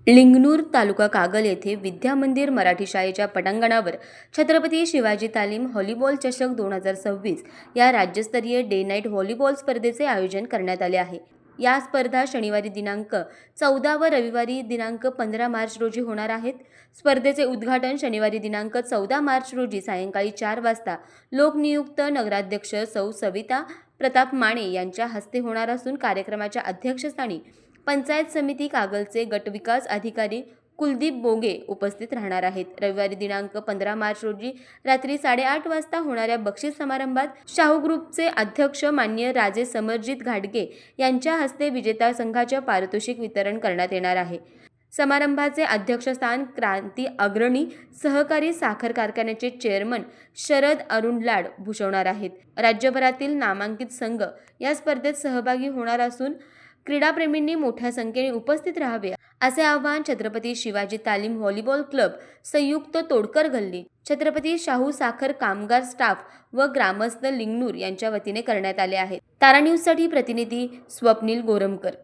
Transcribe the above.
लिंगणूर तालुका कागल येथे विद्या मंदिर मराठी शाळेच्या पटांगणावर छत्रपती शिवाजी तालीम व्हॉलीबॉल चषक 2026 या राज्यस्तरीय डे नाईट व्हॉलीबॉल स्पर्धेचे आयोजन करण्यात आले आहे। या स्पर्धा शनिवारी दिनांक 14 व रविवारी दिनांक 15 मार्च रोजी होणार आहेत। स्पर्धेचे उद्घाटन शनिवारी दिनांक 14 मार्च रोजी सायंकाळी 4 वाजता लोकनियुक्त नगराध्यक्ष सौ सविता प्रताप माने यांच्या हस्ते होणार असून कार्यक्रमाच्या अध्यक्षस्थानी पंचायत समिती कागलचे गटविकास अधिकारी कुलदीप बोगे उपस्थित राहणार आहेत। रविवारी दिनांक 15 मार्च रोजी रात्री 8:30 वाजता होणाऱ्या बक्षीस समारंभात शाहू ग्रुपचे अध्यक्ष मान्य राजे समरजित घाटगे यांच्या हस्ते विजेता संघाच्या पारितोषिक वितरण करण्यात येणार आहे। समारंभाचे अध्यक्षस्थान क्रांती अग्रणी सहकारी साखर कारखान्याचे चेअरमन शरद अरुण लाड भूषवणार आहेत। राज्यभरातील नामांकित संघ या स्पर्धेत सहभागी होणार असून क्रीडाप्रेमींनी मोठ्या संख्येने उपस्थित राहावे असे आवाहन छत्रपती शिवाजी तालीम व्हॉलीबॉल क्लब संयुक्त तोडकर गल्ली, छत्रपती शाहू साखर कामगार स्टाफ व ग्रामस्थ लिंगणूर यांच्या वतीने करण्यात आले आहे। तारा न्यूजसाठी प्रतिनिधी स्वप्नील गोरमकर।